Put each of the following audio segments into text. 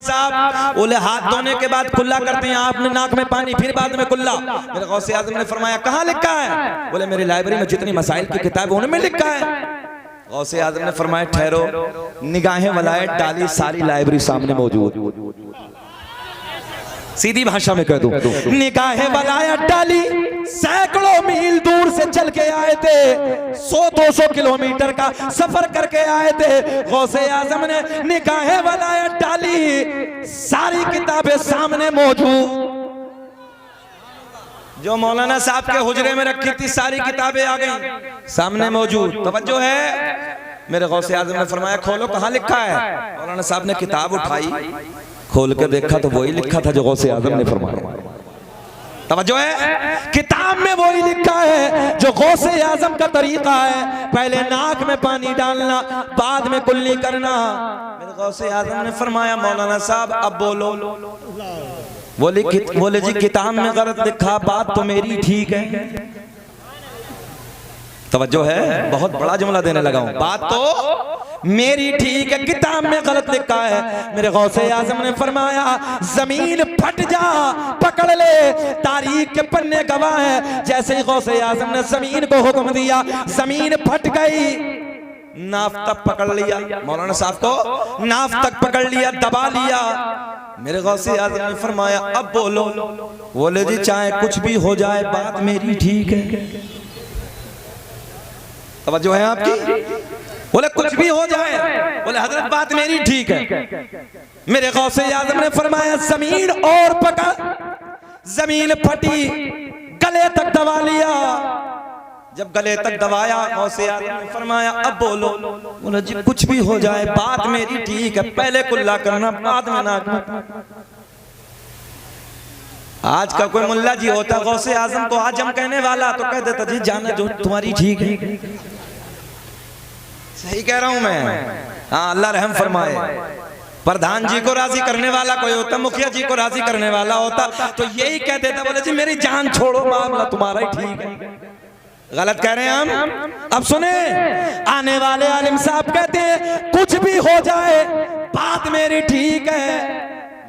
साहब बोले हाथ धोने के बाद कुल्ला करते हैं, आपने नाक में पानी फिर बाद में कुल्ला। मेरे गौसे आजम ने फरमाया कहाँ लिखा है? बोले मेरी लाइब्रेरी में जितनी मसाइल की किताब है उनमें लिखा है। गौसे आजम ने फरमाया ठहरो, निगाहें वलायत डाली, सारी लाइब्रेरी सामने मौजूद। सीधी भाषा में कह दूं, निगाहें वलायत डाली, सैकड़ों मील दूर से चल के आए थे, 100-200 किलोमीटर का सफर करके आए थे। गौसे आजम ने निगाहें वलायत डाली, सारी किताबें सामने मौजूद। जो मौलाना साहब के हुजरे में रखी थी सारी किताबें आ गई सामने मौजूद। तवज्जो है? मेरे गौसे आजम ने फरमाया खोलो कहाँ लिखा है? मौलाना साहब ने किताब उठाई, खोल के देखा तो वही लिखा था जो गौसे आजम ने फरमाया। तवज्जो है? किताब में वही लिखा है जो गौसे आजम का तरीका है, पहले नाक में पानी डालना, बाद में कुल्ली करना। मेरे गौसे आजम ने फरमाया मौलाना साहब अब बोलो। बोले जी किताब में गलत लिखा, बात तो मेरी ठीक है। तवज्जो है? बहुत बड़ा जुमला देने लगा हूं, बात तो मेरी ठीक है, किताब में गलत लिखा है। मेरे गौसे आजम ने फरमाया जमीन फट जा, पकड़ ले, तारीख के पन्ने गवाह है। जैसे ही गौसे आजम ने जमीन को हुक्म दिया, जमीन फट गई, नाफ तक पकड़ लिया। मौलाना साहब को नाफ तक पकड़ लिया, दबा लिया। मेरे गौसे आजम ने फरमाया अब बोलो। बोले जी चाहे कुछ भी हो जाए बात मेरी ठीक है। तवज्जो है आपकी? बोले कुछ भी हो जाए, बोले हजरत बात मेरी ठीक है। मेरे गौसे आजम ने फरमाया जमीन और पकड़, जमीन फटी, गले तक दबा लिया। जब गले तक दबाया गौसे आजम ने फरमाया अब बोलो। बोले जी कुछ भी हो जाए बात मेरी ठीक है, पहले कुल्ला करना बाद में नाक। आज का कोई मुल्ला जी होता गौसे आजम को आजम कहने वाला तो कह देता जी जाना जो तुम्हारी ठीक है। सही कह रहा हूं मैं? हाँ अल्लाह रहम फरमाए। प्रधान जी को राजी करने वाला कोई होता, मुखिया जी को राजी करने वाला होता तो यही कह देता बोले जी मेरी जान छोड़ो, मामला तुम्हारा ही ठीक है। गलत कह रहे हैं हम? अब सुने, आने वाले आलिम साहब कहते हैं कुछ भी हो जाए बात मेरी ठीक है।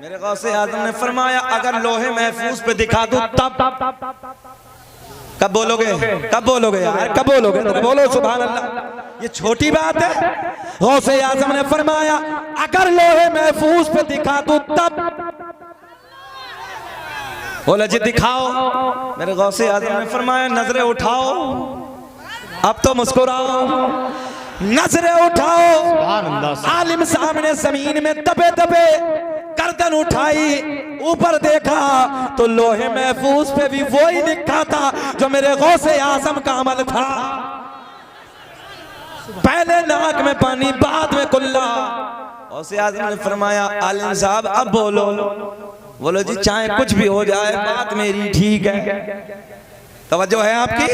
मेरे गौसे आजम ने फरमाया अगर लोहे महफूज पे दिखा दूं तब कब बोलोगे? कब बोलोगे यार, कब बोलोगे? तो बोलो सुभान अल्लाह। ये छोटी बात है? गौसे आजम ने फरमाया अगर लोहे महफूज पे दिखा दूं तब। बोला जी दिखाओ। मेरे गौसे आजम ने फरमाया नजरें उठाओ, अब तो मुस्कुराओ, नजरें उठाओ। आलिम साहब ने जमीन में दबे दबे गर्दन उठाई, ऊपर देखा तो लोहे महफूज पे भी वही लिखा था जो मेरे गौसे आजम का अमल था, पहले नाक में पानी बाद में कुल्ला। गौसे आजम ने फरमाया आलिम साहब अब बोलो। बोलो जी चाहे कुछ भी हो जाए बात मेरी ठीक है। तवज्जो है आपकी?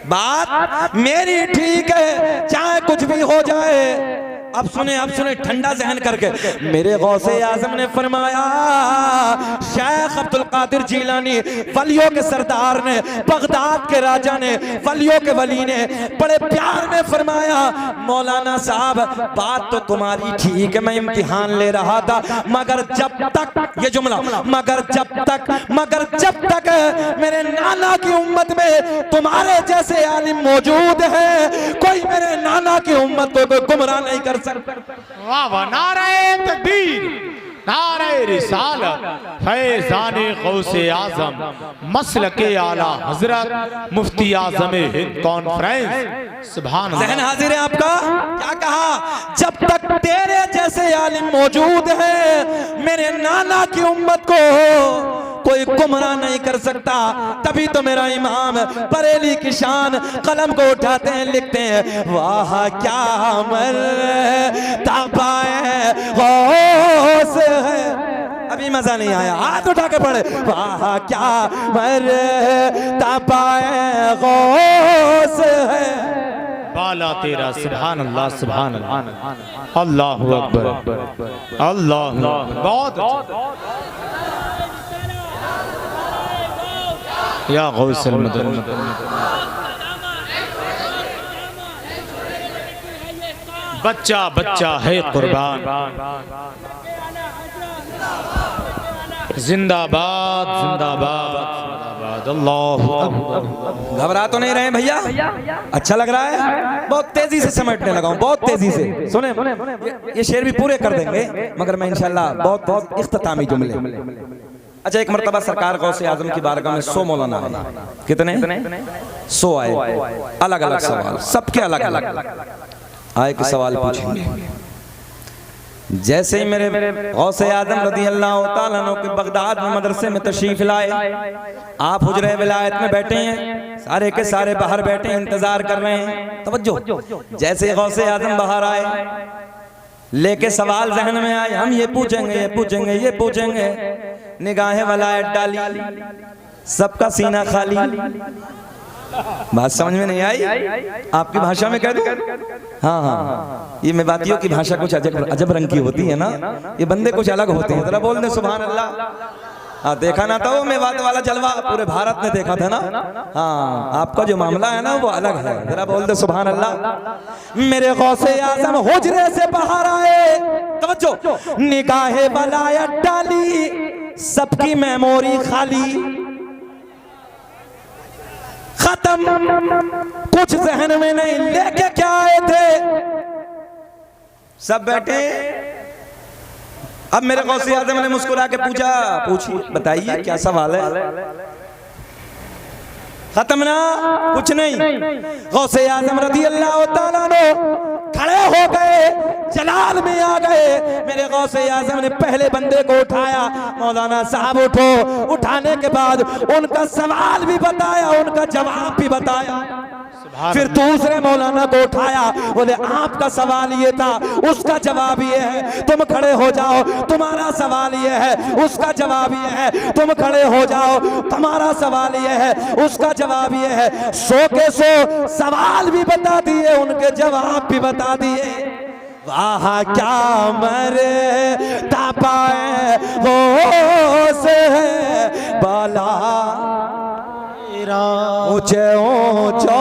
बात मेरी ठीक है चाहे कुछ भी हो जाए। अब सुने ठंडा जहन करके। मेरे गौसे आजम ने फरमाया शेख अब्दुल कादिर जीलानी वलियों के सरदार ने, बगदाद के राजा ने, वलियों के वली ने बड़े प्यार में फरमाया मौलाना साहब बात तो तुम्हारी ठीक है, मैं इम्तिहान ले रहा था मगर जब तक, ये जुमला, मगर जब तक मेरे नाना की उम्मत में तुम्हारे जैसे आलिम मौजूद है, कोई मेरे नाना की उम्मत को गुमराह नहीं कर। वाह वाह, नारे तकबीर, नारे रिसालत, फैज़ाने गौसे आज़म, मसलके आला हजरत मुफ्ती आज़म हिंद कॉन्फ्रेंस। सुभान अल्लाह। ज़हन हाजिर है आपका? क्या कहा? जब तक तेरे जैसे आलिम मौजूद है मेरे नाना की उम्मत को कोई गुमराह नहीं कर सकता। तभी तो मेरा इमाम बरेली की शान कलम को उठाते हैं, लिखते हैं वाह क्या मर्तबा है गौस है। अभी मजा नहीं आया, हाथ उठा के पढ़े वाह क्या मर्तबा है गौस है। बाला तेरा सुभान अल्लाह, सुभान अल्लाह, अल्लाहु अकबर, अल्लाह। बहुत या गौसल मदन। बच्चा बच्चा है कुर्बान, जिंदाबाद जिंदाबाद जिंदाबाद। अल्लाहु अकबर। घबरा तो नहीं रहे भैया? अच्छा लग रहा है? बहुत तेजी से समेटने लगा हूं, बहुत तेजी से। सुने, ये शेर भी पूरे कर देंगे मगर मैं इंशाल्लाह बहुत इख्तितामी जुमले। अच्छा, एक मर्तबा सरकार गौसे आजम की बारगाह में 100 मौलाना आए। कितने? 100 आए। अलग अलग सवाल, सबके अलग अलग आए के सवाल पूछेंगे। जैसे ही मेरे गौसे आजम रज़ी अल्लाह तआला अन्हु के बगदाद में मदरसे में तशरीफ लाए, आप हुजरे विलायत में बैठे हैं, सारे के सारे बाहर बैठे हैं, इंतजार कर रहे हैं। तवज्जो। जैसे गौसे आजम बाहर आए, लेके सवाल जहन में आए, हम ये पूछेंगे, ये पूछेंगे, ये पूछेंगे। निगाहें वलायत डाली, सबका सीना खाली। बात समझ में नहीं आई? आपकी भाषा में कह दूं? हाँ हाँ, ये मेवातियों की भाषा कुछ अजब रंग की होती है ना, ये बंदे कुछ अलग होते हैं। जरा बोल दे सुभान अल्लाह। हाँ, देखा ना था वो मेवात वाला जलवा, पूरे भारत ने देखा था ना। हाँ, आपका जो मामला है ना वो अलग है। जरा बोल दे सुभान अल्लाह। मेरे गौसे आजम हुजरे से बाहर आए, तवज्जो, निगाहे वलायत डाली, सबकी मेमोरी खाली, खत्म, कुछ जहन में नहीं। लेके क्या आए थे? सब बैठे। अब मेरे गौसे आजम ने मुस्कुरा के पूछा, पूछिए, बताइए क्या सवाल है? खत्म ना, कुछ नहीं। गौसे आजम रज़ी अल्लाह तआला अन्हु खड़े हो गए, जलाल में आ गए। मेरे गौसे आजम ने पहले बंदे को उठाया, मौलाना साहब उठो। उठाने के बाद उनका सवाल भी बताया, उनका जवाब भी बताया। फिर दूसरे मौलाना को उठाया, बोले आपका सवाल ये था, उसका जवाब ये है, तुम खड़े हो जाओ। तुम्हारा सवाल ये है, उसका जवाब ये है, तुम खड़े हो जाओ। तुम्हारा सवाल ये है, उसका जवाब ये है। 100 के 100 सवाल भी बता दिए, उनके जवाब भी बता दिए। वाह क्या मरे तापाए वो से बाला, ऊंचे ऊंचो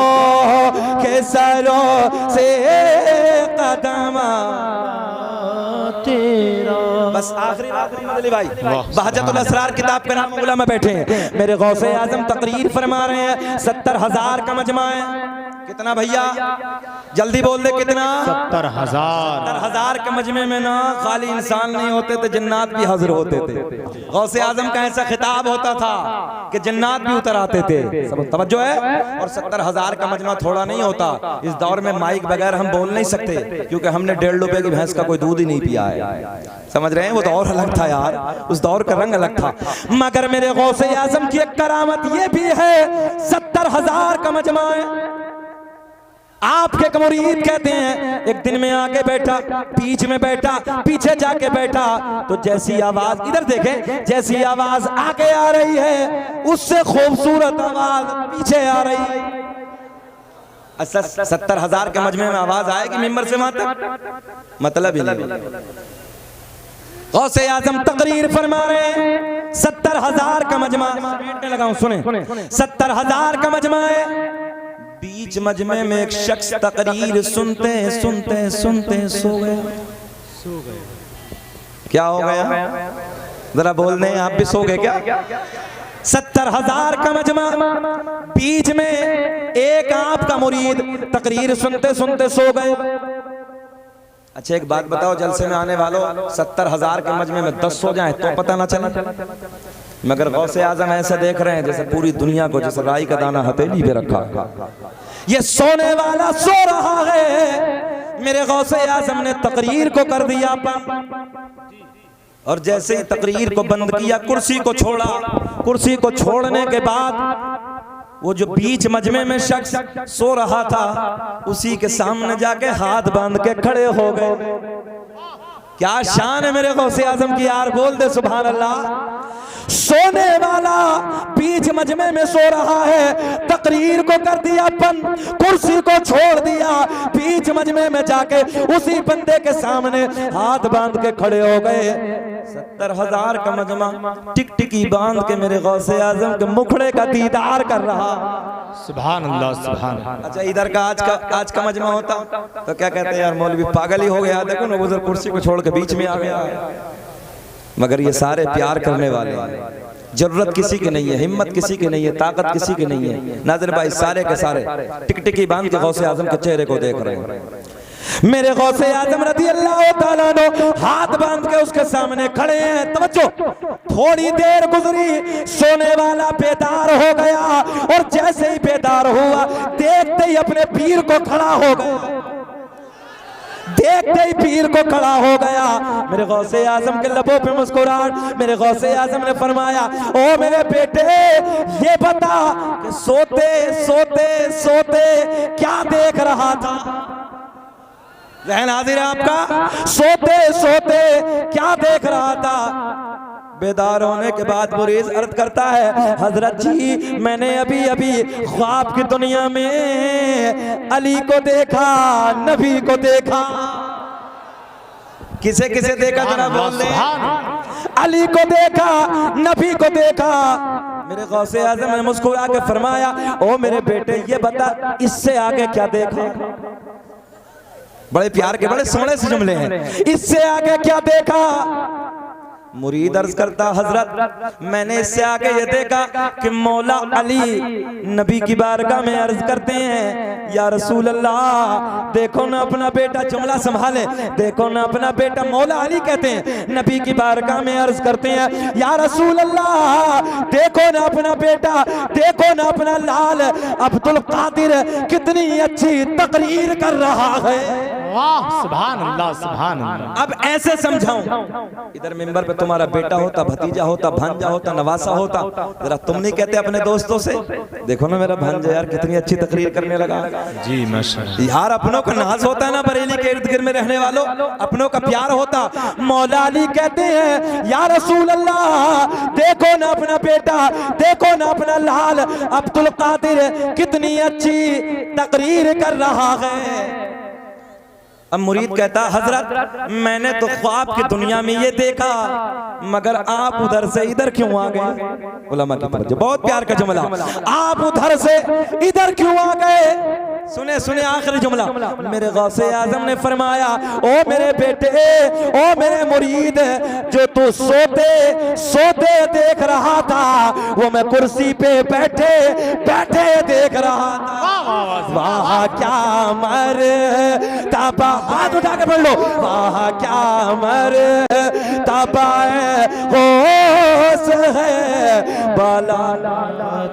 के सरों से कदम तेरा। बस आखिरी बात मदली भाई, बहजतुल असरार किताब के नाम उलमा में बैठे हैं। मेरे गौसे आजम तकरीर फरमा रहे हैं। 70,000 का मजमा है। कितना भैया? जल्दी बोल दे, कितना? 70,000। 70,000 के मजमे में ना खाली इंसान नहीं होते थे, जिन्नात भी हाजिर होते थे। गौसे आजम का ऐसा खिताब होता था कि जिन्नात भी उतर आते थे। सब तवज्जो है। और 70,000 का मजमा थोड़ा नहीं होता। इस दौर में माइक बगैर हम बोल नहीं सकते, क्योंकि हमने 1.5 रुपए की भैंस का कोई दूध ही नहीं पिया है। समझ रहे हैं? वो दौर अलग था यार, उस दौर का रंग अलग था। मगर मेरे गौसे आजम की एक करामत ये भी है, 70,000 का मजमा है। आपके एक मुरीद कहते हैं, एक दिन में आके बैठा, बीच में बैठा, पीछे जाके बैठा, तो जैसी आवाज, इधर देखें, जैसी आवाज आगे आ रही है, उससे खूबसूरत आवाज पीछे आ रही है। 70,000 के मजमे में आवाज आएगी मिंबर से वहां तक? मतलब ही नहीं। गौसे आजम तकरीर फरमा रहे हैं, 70,000 का मजमा। लगाऊं, सुने, 70,000 का मजमा है। बीच मजमे में एक शख्स तकरीर सुनते सुनते सुनते सो गया। क्या हो गया? जरा बोल दें, आप भी सो गए क्या? 70,000 का मजमा, बीच में एक आपका मुरीद तकरीर सुनते सुनते सो गए। अच्छा, एक बात बताओ, जलसे में आने वालों, 70,000 के मजमे में 10 सो जाए तो पता ना चले। मगर गौसे आजम ऐसे देख रहे हैं जैसे पूरी दुनिया को, जैसे राई का दाना हथेली पे रखा। ये सोने वाला सो रहा है। मेरे गौसे आजम ने तकरीर को कर दिया बंद, और जैसे ही तकरीर को बंद किया, कुर्सी को छोड़ा। कुर्सी को छोड़ने के बाद वो जो बीच मजमे में शख्स सो रहा था, उसी के सामने जाके हाथ बांध के खड़े हो गए। क्या शान है मेरे गौसे आजम की यार, बोल दे सुभान अल्लाह। सोने वाला बीच मजमे में सो रहा है, तकरीर को कर दिया बंद, कुर्सी को छोड़ दिया, बीच मजमे में जाके उसी बंदे के सामने हाथ बांध के खड़े हो गए। 70,000 का मजमा टिकटिकी बांध के मेरे गौसे आजम के मुखड़े का दीदार कर रहा। सुभान अल्लाह, सुभान अल्लाह। अच्छा, इधर का आज का मजमा होता तो क्या कहते हैं यार, मौलवी पागल ही हो गया। देखो ना, उधर कुर्सी को छोड़ के बीच में आ गया। मगर ये सारे प्यार करने वाले हैं। जरूरत किसी की नहीं है, हिम्मत किसी की नहीं है, ताकत किसी की नहीं है। नाज़िर भाई सारे के सारे टिकटिकी बांध के गौसे आजम के चेहरे को देख रहे हैं। मेरे गौसे आजम रज़ी अल्लाह ताला अन्हु हाथ बांध के उसके सामने खड़े हैं। तवज्जो, थोड़ी देर गुजरी, सोने वाला बेदार हो गया और जैसे ही बेदार हुआ देखते ही अपने पीर को खड़ा हो गया, देखते ही पीर को खड़ा हो गया। मेरे गौसे आजम के लबों पे मुस्कुराहट। मेरे गौसे आजम ने फरमाया, ओ मेरे बेटे ये बता कि सोते सोते सोते क्या देख रहा था? ज़हन हाजिर है आपका? सोते सोते क्या देख रहा था? बेदार होने के बाद मुरीद अर्ज करता है, हजरत जी मैंने अभी अभी ख्वाब की दुनिया में अली को देखा, नबी को देखा। किसे किसे देखा जरा बोल दे। अली को देखा, नबी को देखा। मेरे गौसे आज़म ने मुस्कुरा के फरमाया, ओ मेरे बेटे ये बता इससे आगे क्या देखा? बड़े प्यार के बड़े सोने से जुमले हैं। इससे आगे क्या देखा? मुरीद अर्ज करता, हजरत मैंने इससे आगे ये देखा कि मौला अली नबी की बारगाह में अर्ज करते हैं, या रसूल अल्लाह देखो ना अपना बेटा, जुमला संभाले, देखो ना अपना बेटा। मौला अली कहते हैं नबी की बारगाह में अर्ज करते हैं, या रसूल अल्लाह देखो ना अपना बेटा, देखो ना अपना लाल अब्दुल कादिर कितनी अच्छी तकरीर कर रहा है। वाह, सुभान अल्लाह, सुभान अल्लाह। अब ऐसे समझाऊं, इधर मिंबर पे तुम्हारा बेटा होता, भतीजा होता, भांजा होता, नवासा होता, जरा तुम नहीं कहते अपने दोस्तों से, देखो ना मेरा भांजा यार कितनी अच्छी तकरीर करने लगा। जी माशाअल्लाह। यार अपनों का नाज होता है ना, बरेली के इर्द गिर्द में रहने वालों, अपनों का प्यार होता। मौला अली कहते हैं, या रसूल अल्लाह देखो ना अपना बेटा, देखो ना अपना लाल अब्दुल कादिर कितनी अच्छी तकरीर कर रहा है। अब मुरीद कहता, हजरत मैंने तो ख्वाब की दुनिया में ये देखा, मगर आप उधर से इधर क्यों आ गए? उलमा की तरफ बहुत प्यार का जुमला, आप उधर से इधर क्यों आ गए? सुने सुने आखिरी जुमला। मेरे गौसे आजम ने फरमाया, ओ मेरे बेटे, ओ मेरे मुरीद, जो तू सोते सोते देख रहा था वो मैं कुर्सी पे बैठे बैठे देख रहा था। वाह क्या मर तबा, हाथ उठा के पढ़ लो, वाह क्या मर तबाए होश है बाला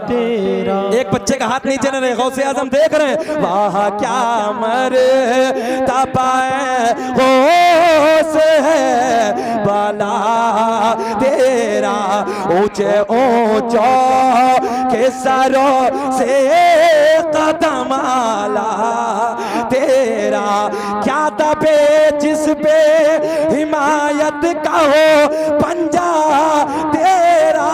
तेरा। एक बच्चे का हाथ नीचे न रहे, गौसे आजम देख रहे हैं, वाह क्या मर तबाए होश है बाला तेरा। ऊंचे ऊंचो के सरों से कदम आला तेरा, क्या दबे जिस पे हिमायत का हो पंजा तेरा।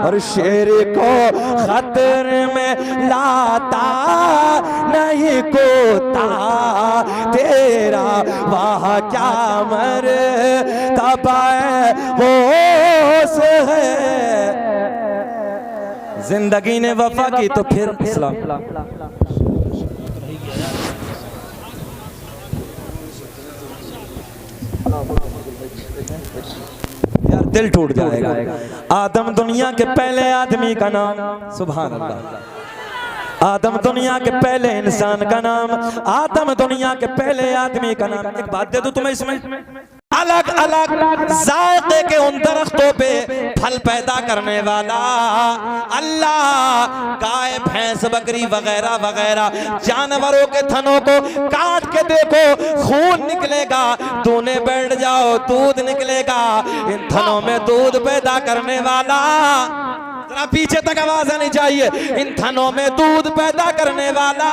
और शेर को खतर में लाता नहीं कोता तेरा। वाह क्या मर तबाए होश है। जिंदगी ने वफा की तो फिर इस्लाम। यार दिल टूट जाएगा। आदम दुनिया के पहले आदमी का नाम, सुभान अल्लाह। आदम दुनिया के पहले इंसान का नाम, आदम दुनिया के पहले आदमी का नाम। एक बात दे दूं तुम्हें, इसमें अलग अलग जायके के उन दरख्तों पे फल पैदा करने वाला अल्लाह, गाय भैंस बकरी वगैरह वगैरह जानवरों के थनों को काट के देखो, खून निकलेगा, दूने बैठ जाओ दूध निकलेगा। इन थनों में दूध पैदा करने वाला, जरा पीछे तक आवाज आनी चाहिए, इन थनों में दूध पैदा करने वाला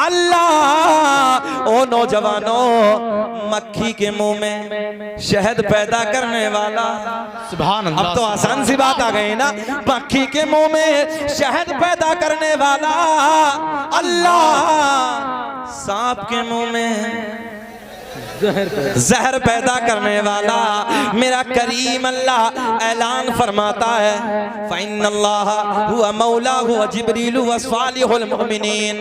अल्लाह। ओ नौजवानों, मक्खी के मुंह में शहद पैदा करने वाला, सुभान अल्लाह। अब तो आसान सी बात आ गई ना, मक्खी के मुंह में शहद पैदा करने वाला अल्लाह। सांप के मुंह में जहर पैदा करने वाला मेरा करीम अल्लाह ऐलान फरमाता है, फ़इन्नल्लाह हुवा मौलाहु व जिब्रीलु व सालिहुल मुमिनीन।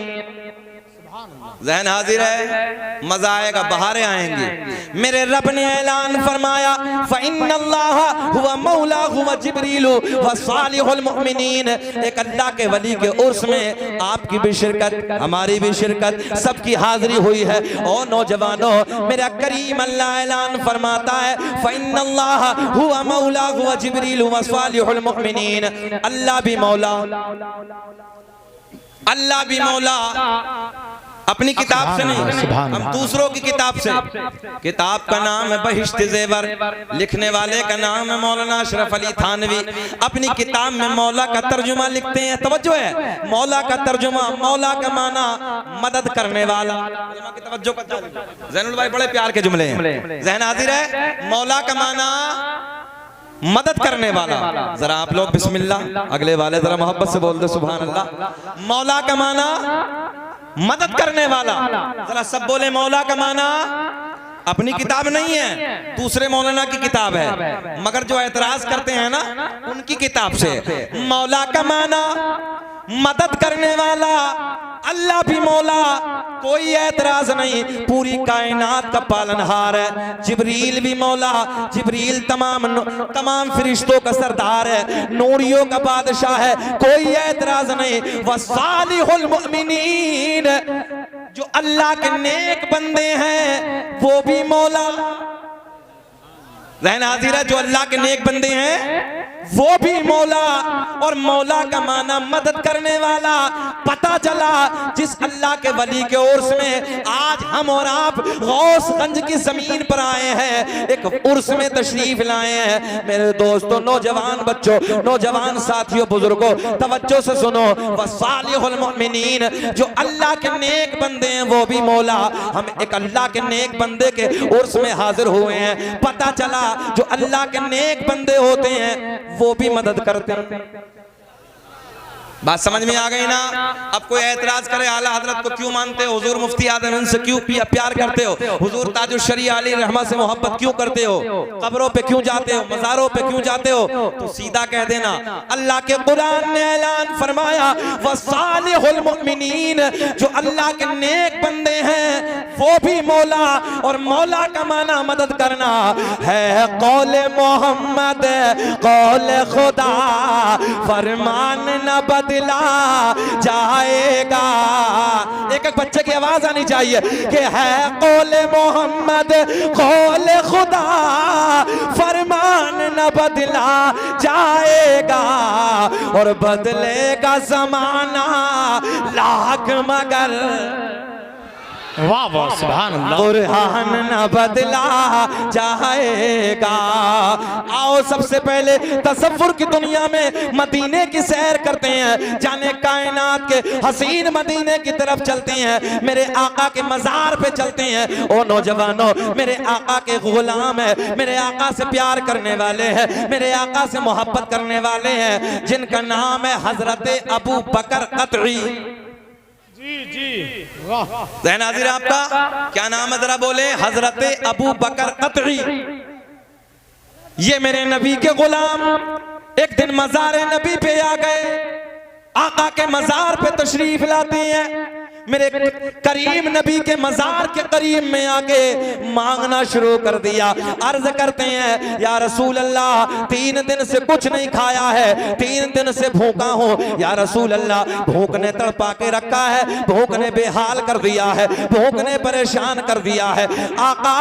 ज़हन हाजिर है, मजा आएगा, बहारें आएंगी। मेरे रब ने ऐलान फरमाया फ़इन्नल्लाह हुवा मौला हुवा जिब्रीलु व सालिहुल मुमिनीन। एक अल्लाह के वली के उर्स में आपकी भी शिरकत, हमारी भी शिरकत, सबकी हाजिरी हुई है। और नौजवानों, मेरा करीम अल्लाह ऐलान फरमाता है फ़इन्नल्लाह हुवा मौला हुवा जिब्रीलु व सालिहुल मुमिनीन। अल्लाह भी मौला, अल्लाह भी मौला, अपनी किताब से नहीं, हम दूसरों की किताब से। किताब का नाम है बहिश्त ज़ेवर, लिखने वाले का नाम है मौलाना अशरफ अली थानवी। अपनी किताब में मौला का तर्जुमा लिखते हैं, तवज्जो है, मौला का तर्जुमा, मौला का माना मदद करने वाला। की तवज्जो का, ज़ैनुल भाई बड़े प्यार के जुमले हैं, ज़हन हाजिर है। मौला का माना मदद करने वाला। जरा आप लोग बिस्मिल्लाह, अगले वाले जरा मोहब्बत से बोल दो सुभान अल्लाह। मौला का माना मदद करने वाला, जरा सब बोले मौला का माना। अपनी किताब नहीं है, दूसरे मौलाना की किताब है, मगर जो एतराज करते हैं ना उनकी किताब से। मौला का माना मदद करने वाला, अल्लाह भी मौला, कोई एतराज नहीं, पूरी कायनात का पालनहार है। जिब्रील भी मौला, जिब्रील तमाम फरिश्तों का सरदार है, नूरियों का बादशाह है, कोई एतराज नहीं। वसालिहुल मुमिनीन, जो अल्लाह के नेक बंदे हैं वो भी मौला। रहना हाजिर, जो अल्लाह के नेक बंदे हैं वो भी मौला। और मौला का माना मदद करने वाला। पता चला जिस अल्लाह के वली के उर्स में आज हम और आप गौसगंज की जमीन पर आए हैं, एक उर्स में तशरीफ लाए हैं। मेरे दोस्तों, नौजवान बच्चों, नौजवान साथियों, बुजुर्गों, तवज्जो से सुनो। वसालिहुल मुमिनीन, जो अल्लाह के नेक बंदे हैं वो भी मौला। हम एक अल्लाह के नेक बंदे के उर्स में हाजिर हुए हैं। पता चला जो अल्लाह के नेक बंदे होते हैं वो भी मदद करते हैं। बात समझ में आ गई ना? अब कोई एतराज करे आला हजरत को क्यों मानते हो, हुजूर मुफ्ती आदम से क्यों प्यार करते हो, हुजूर ताजुल शरीया अली रहमा से मोहब्बत क्यों करते हो, कब्रों पे क्यों जाते हो, मज़ारों पे क्यों जाते हो, तो सीधा कह देना अल्लाह के कुरान ने ऐलान फरमाया वसालिहुल मुमिनीन, जो अल्लाह के नेक बंदे हैं वो भी मौला। और मौला का माना मदद करना है। कौले मोहम्मद कौले खुदा, फरमान न बदला जाएगा। एक एक बच्चे की आवाज आनी चाहिए कि है कौले मोहम्मद कौले खुदा, फरमान न बदला जाएगा। और बदलेगा जमाना लाख मगर, वाह वाह सुभान अल्लाह, कुरान न बदला जाएगा। आओ सबसे पहले तसव्वुर की दुनिया में मदीने की सैर करते हैं, जाने कायनात के हसीन मदीने की तरफ चलते हैं, मेरे आका के मज़ार पे चलते हैं। ओ नौजवानों, मेरे आका के गुलाम है, मेरे आका से प्यार करने वाले हैं, मेरे आका से मोहब्बत करने वाले हैं, जिनका नाम है हजरत अबू बकर क़तई। जी जी वाह। ज़हन हाज़िर है आपका? क्या नाम है जरा बोले? हजरत अबू बकर क़तई। ये मेरे नबी के गुलाम एक दिन मज़ार नबी पे आ गए, आका के मज़ार पे तशरीफ लाते हैं। मेरे करीम नबी के मज़ार के करीब में आके मांगना शुरू कर दिया। अर्ज करते हैं या रसूल अल्लाह, 3 दिन से कुछ नहीं खाया है, 3 दिन से भूखा हूँ या रसूल अल्लाह। भूख ने तड़पा के रखा है, भूख ने बेहाल कर दिया है, भूख ने परेशान कर दिया है। आका,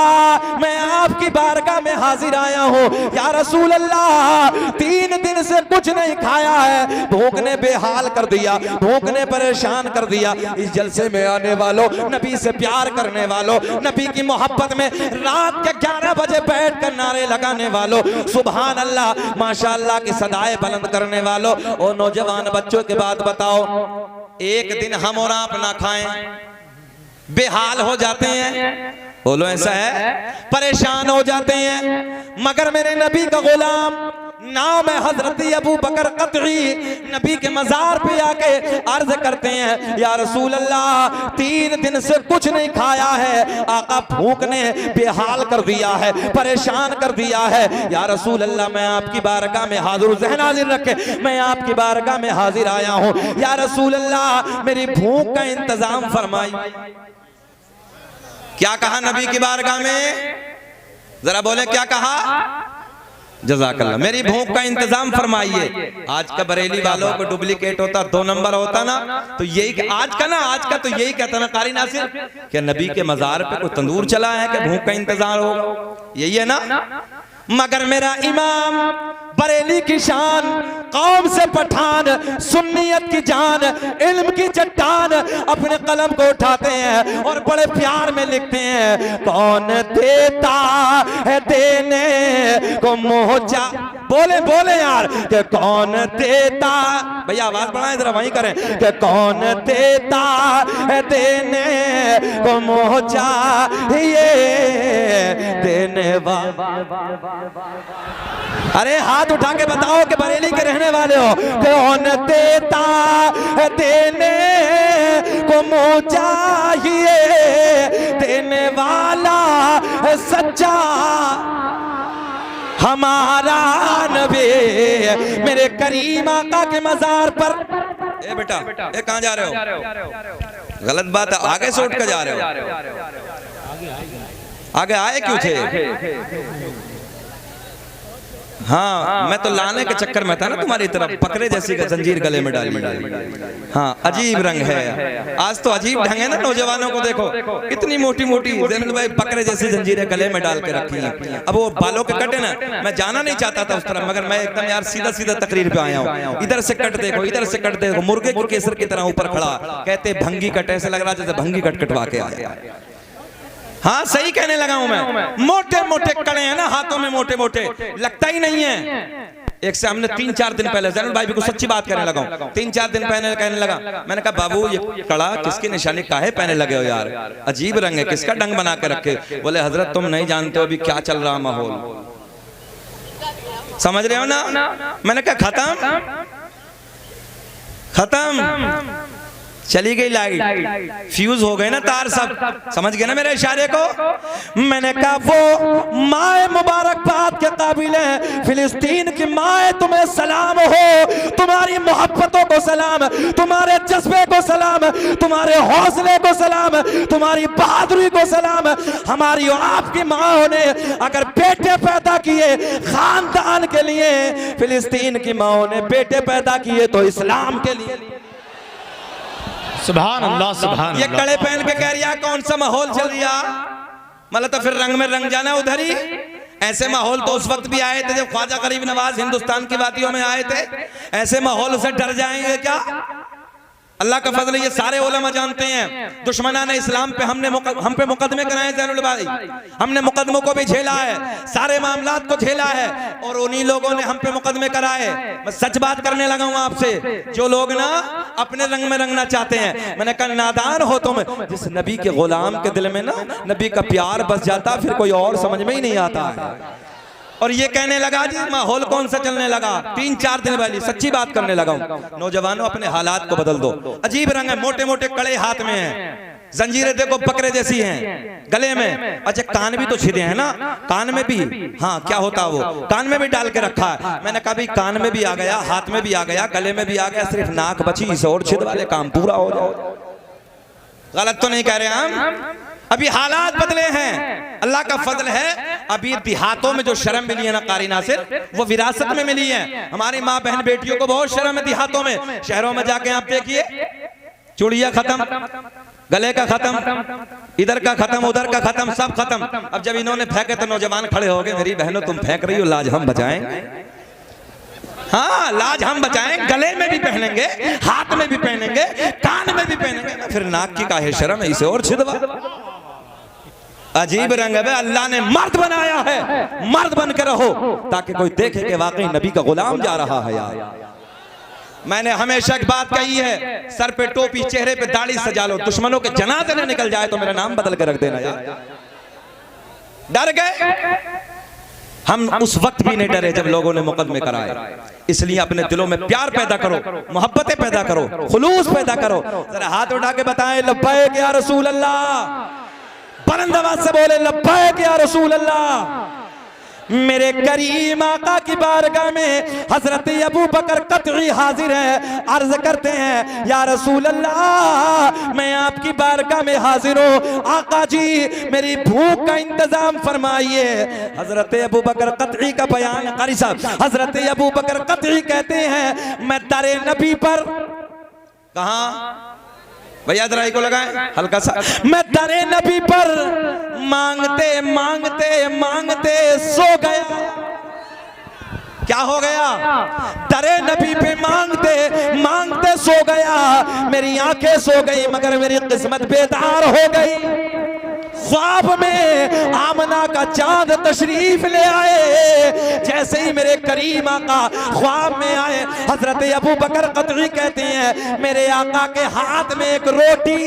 मैं आपकी बारगाह में हाजिर आया हूँ या रसूल अल्लाह, 3 दिन से कुछ नहीं खाया है, भूख ने बेहाल कर दिया, भूख ने परेशान कर दिया। इस जलसे में आने वालों, नबी से प्यार करने वालों, नबी की मोहब्बत में रात के 11 बजे बैठ कर नारे लगाने वालों, सुभान अल्लाह माशाअल्लाह की सदाएं बुलंद करने वालों। और नौजवान बच्चों के बात बताओ, एक दिन हम और आप ना खाएं बेहाल हो जाते हैं, बोलो ऐसा है, परेशान हो जाते हैं। मगर मेरे नबी का गुलाम नाम है हजरत अबू बकर क़तई, नबी के मज़ार पे आके अर्ज करते हैं या रसूल अल्लाह, 3 दिन से कुछ नहीं खाया है, आका भूख ने बेहाल कर दिया है, परेशान कर दिया है या रसूल अल्लाह, मैं आपकी बारगाह में हाजिर, ज़हन हाजिर रखे, मैं आपकी बारगाह में हाजिर आया हूँ या रसूल अल्लाह, मेरी भूख का इंतजाम फरमाई। क्या कहा नबी की बारगाह में? जरा बोले क्या कहा? जज़ाकल्लाह। मेरी भूख का इंतजाम फरमाइए। आज का बरेली वालों को डुप्लीकेट होता, 2 नंबर होता ना, तो यही आज का तो यही कहता ना कारी नासिर, क्या नबी के मजार पे कोई तंदूर चला है कि भूख का इंतजार हो? यही है ना। मगर मेरा इमाम बरेली की शान, कौम से पठान, सुन्नियत की जान, इल्म की चट्टान, अपने कलम को उठाते हैं और बड़े प्यार में लिखते हैं, कौन देता है देने को मोहजा। बोले बोले यार कि कौन देता, भैया आवाज बढ़ाएं जरा, वहीं करें कि कौन देता है देने को मोहजा, ये देने वाला। अरे हाथ उठा के बताओ कि बरेली के रहने वाले हो, कौन देता है देने को मुँह चाहिए, देने वाला है सच्चा हमारा नबी। मेरे करीम आका के मजार पर, ए बेटा ए कहाँ जा रहे हो? गलत बात है, आगे से उठ कर जा रहे हो। आगे आए क्यों थे? हाँ, मैं तो लाने के चक्कर में था ना तुम्हारी तरफ, बकरे जैसी का जंजीर गले में डाली। हाँ, अजीब रंग है आज तो, अजीब ढंग है ना। नौजवानों को देखो, इतनी मोटी मोटी जैनल भाई बकरे जैसी जंजीरें गले में डाल के रखी हैं। अब वो बालों के कटे ना, मैं जाना नहीं चाहता था उस तरफ, मगर मैं एकदम यार सीधा सीधा तकरीर पे आया हूँ। इधर से कट देखो, इधर से कट देखो, मुर्गे की केसर की तरह ऊपर खड़ा, कहते भंगी कट, ऐसे लग रहा जैसे भंगी कट कटवा के आया। हाँ सही कहने लगा हूं मैं। मोटे मोटे कड़े हैं ना हाथों में, मोटे मोटे, लगता ही नहीं है। एक से हमने 3-4 दिन पहले जैनल भाई भी को सच्ची बात कहने लगा हूं, 3-4 दिन पहले कहने लगा, मैंने कहा बाबू ये कड़ा किसकी निशानी काहे पहने लगे हो यार, अजीब रंग है, किसका डंग बना के रखे? बोले हजरत तुम नहीं जानते हो अभी क्या चल रहा माहौल, समझ रहे हो ना? मैंने कहा खत्म खत्म, चली गई लाइट, फ्यूज हो गए ना तार सब, समझ गए ना मेरे इशारे को? मैंने कहा वो माए मुबारकबाद के काबिल है, फिलिस्तीन की माए तुम्हें सलाम हो, तुम्हारी मोहब्बतों को सलाम, तुम्हारे जज्बे को सलाम, तुम्हारे हौसले को सलाम, तुम्हारी बहादुरी को सलाम। हमारी और आपकी माओ ने अगर बेटे पैदा किए खानदान के लिए, फिलिस्तीन की माओ ने बेटे पैदा किए तो इस्लाम के लिए। सुभान अल्लाह, सुभान ये अल्लाह। कड़े पहन के कह रिया कौन सा माहौल चल रिया, मतलब तो फिर रंग में रंग जाना उधर ही। ऐसे माहौल तो उस वक्त भी आए थे जब ख्वाजा गरीब नवाज हिंदुस्तान की वादियों में आए थे। ऐसे माहौल से डर जाएंगे क्या? अल्लाह का फजल, ये सारे उलमा जानते हैं। दुश्मनाने इस्लाम पे हम पे मुकदमे कराए ज़ैनुल भाई, हमने मुकदमों को भी झेला है, सारे मामलात को झेला है, और उन्हीं लोगों ने हम पे मुकदमे कराए। मैं सच बात करने लगा हूं आपसे, जो लोग ना अपने रंग में रंगना चाहते हैं, मैंने कहा नादान हो तुम। जिस नबी के गुलाम के दिल में ना नबी का प्यार बस जाता, फिर कोई और समझ में ही नहीं आता है। और ये कहने लगा जी माहौल कौन सा चलने लगा, 3-4 दिन पहले सच्ची बात करने लगा हूं। नौजवानों अपने हालात को बदल दो। अजीब रंग है, मोटे मोटे कड़े हाथ में हैं, जंजीरें देखो बकरे जैसी हैं गले में। अच्छा कान भी तो छिदे हैं ना, कान में भी, हाँ क्या होता वो कान में भी डाल के रखा है। मैंने कहा भी कान में भी आ गया, हाथ में भी आ गया, गले में भी आ गया, सिर्फ नाक बची, इसे और छिद वाले काम पूरा हो जाए। गलत तो नहीं कह रहे हम? अभी हालात बदले हैं, अल्लाह का फजल है। अभी देहातों में जो शर्म मिली है ना कारी नासिर, वो विरासत में मिली है। हमारी माँ बहन बेटियों को बहुत शर्म है देहातों में। शहरों में जाके आप देखिए, चूड़िया खत्म, गले का खत्म, इधर का खत्म, उधर का खत्म, सब खत्म। अब जब इन्होंने फेंके तो नौजवान खड़े हो गए, मेरी बहनों तुम फेंक रही हो, लाज हम बचाएंगे। हाँ लाज हम बचाएं, गले में भी पहनेंगे, हाथ में भी पहनेंगे, कान में भी पहनेंगे, फिर नाक की काहे शर्म है, इसे और छिदवा। अजीब रंग है, अल्लाह ने मर्द बनाया है, मर्द बन के रहो ताकि कोई देखे कि वाकई नबी का गुलाम जा रहा है। यार मैंने हमेशा एक बात कही है, सर पे टोपी, चेहरे पे दाढ़ी सजा लो, दुश्मनों के जनाजे न निकल जाए तो मेरा नाम बदल के रख देना यार। डर गए हम, उस वक्त भी नहीं डरे जब लोगों ने मुकदमे कराए। इसलिए अपने दिलों में प्यार पैदा करो, मोहब्बतें पैदा करो, खुलूस पैदा करो। जरा हाथ उठा के बताएं लब्बैक या रसूल अल्लाह, बुलंद आवाज से बोले लब्बैक या रसूल अल्लाह। मेरे करीम आका की बारगाह में हजरत अबू बकर कतई हाजिर है। अर्ज करते हैं या रसूल अल्लाह, मैं आपकी बारगाह में हाजिर हूँ, आका जी मेरी भूख का इंतजाम फरमाइए। हजरत अबू बकर कतई का बयान कारी साहब, हजरत अबू बकर कतई कहते हैं मैं दरे नबी पर, कहाँ भैया दराई को लगाएं हल्का सा, मैं दरे नबी पर मांगते मांगते मांगते सो गया। क्या हो गया? दरे नबी पे मांगते मांगते सो गया। मेरी आंखें सो गई मगर मेरी किस्मत बेदार हो गई। ख्वाब में आमना का चांद तशरीफ ले आए। जैसे ही मेरे करीम आका ख्वाब में आए, हजरत अबू बकर कतई कहते हैं मेरे आका के हाथ में एक रोटी।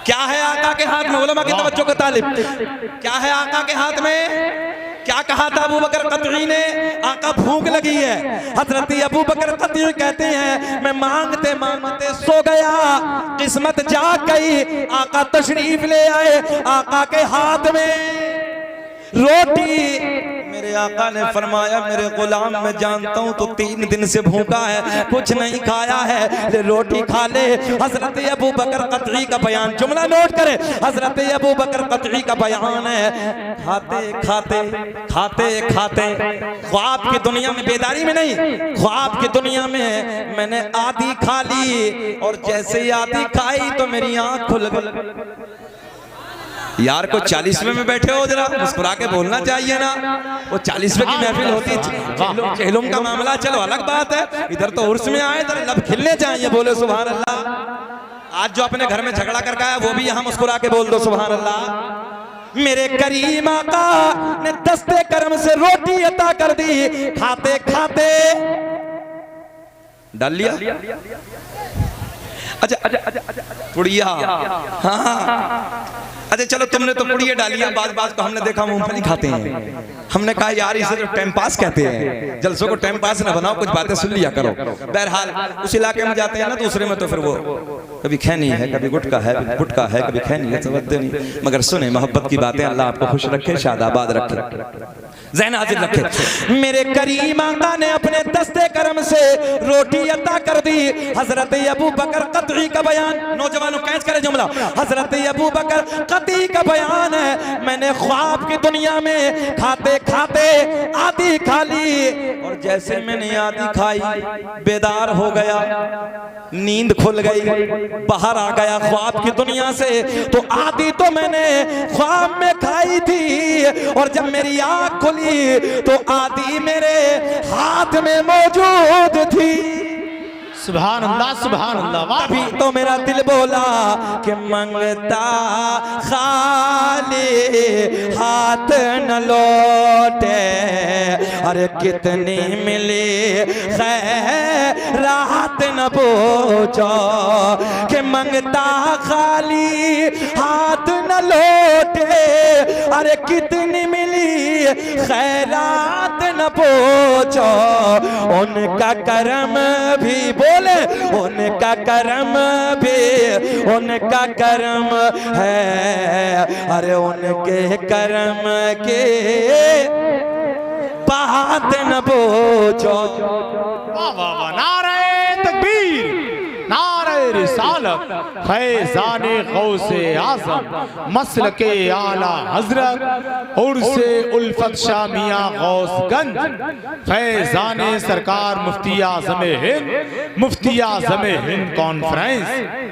क्या है आका के हाथ में? उलमा के तवज्जो का तालिब, क्या है आका के हाथ में? क्या कहा था अबू बकर कतई ने? आका भूख लगी है। हजरत अबू बकर कतई कहते हैं मैं मांगते मांगते सो गया, किस्मत जाग गई। आका तशरीफ ले आए, आका के हाथ में रोटी। मेरे आका ने फरमाया मेरे गुलाम मैं जानता हूँ तो 3 दिन से भूखा है, कुछ नहीं खाया है, रोटी खा ले। हजरत अबू बकर कतई का बयान, जुमला नोट करें, हजरत अबू बकर कतई का बयान है खाते खाते खाते खाते, ख्वाब की दुनिया में, बेदारी में नहीं, ख्वाब की दुनिया में मैंने आधी खा ली और जैसे ही आधी खाई तो मेरी आंख खुल गई। यार को 40वें में बैठे हो, जरा मुस्कुरा के बोलना चाहिए ना। वो 40वें की महफिल होती है, चेहलुम का मामला चलो अलग बात है, इधर तो उर्स में आए, जरा लब खिलने चाहिए, बोले सुभान अल्लाह। आज जो अपने घर में झगड़ा करके आया वो भी यहाँ मुस्कुरा के बोल दो सुभान अल्लाह। मेरे करीम आका ने दस्ते करम से रोटी अता कर दी। खाते खाते डाल लिया। अच्छा पुड़िया, हाँ अच्छा चलो तुमने तो पुड़िया डाली है, बात बात को हमने देखा मूंगफली खाते हैं। हमने कहा यार इसे तो टाइम पास कहते हैं, जलसों को टाइम पास ना बनाओ, कुछ बातें सुन लिया करो। बहरहाल उस इलाके में जाते हैं ना, दूसरे में तो फिर वो कभी खैनी है, कभी गुटका है, गुटका है, कभी खैनी है, समझते नहीं। मगर सुने मोहब्बत की बातें, अल्लाह आपको खुश रखे, शादाबाद रखे, ज़हन हाजिर रखे। मेरे करीम आका ने अपने दस्ते करम से रोटी अता कर दी। हजरत अबू बकर कतई का बयान, नौजवानों कैच करें जुमला, हजरत अबू बकर कतई का बयान है मैंने ख्वाब की दुनिया में खाते खाते आधी खा ली और जैसे मैंने आधी खाई बेदार हो गया, नींद खुल गई, बाहर आ गया ख्वाब की दुनिया से। तो आधी तो मैंने ख्वाब में खाई थी और जब मेरी आंख खुली तो आधी मेरे हाथ में मौजूद थी। सुभान अल्लाह, सुभान अल्लाह। तभी तो मेरा दिल बोला कि मंगता खाली हाथ न लौटे, अरे कितनी मिली खैरात न पूछो, कि मंगता खाली हाथ न लौटे, अरे कितनी मिली खैरात न पूछो। उनका करम भी बोले, उनका करम भी, उनका करम है, अरे उनके करम के बात न पूछो। वाह वाह वाह, नारे तकबीर, नारे रिसालत, फैज़ाने गौसे आज़म, मसलके आला हजरत, उर्से उल्फत शामिया गौसगंज, फैज़ाने सरकार मुफ्ती आज़म हिंद, मुफ्ती आज़म हिंद कॉन्फ्रेंस,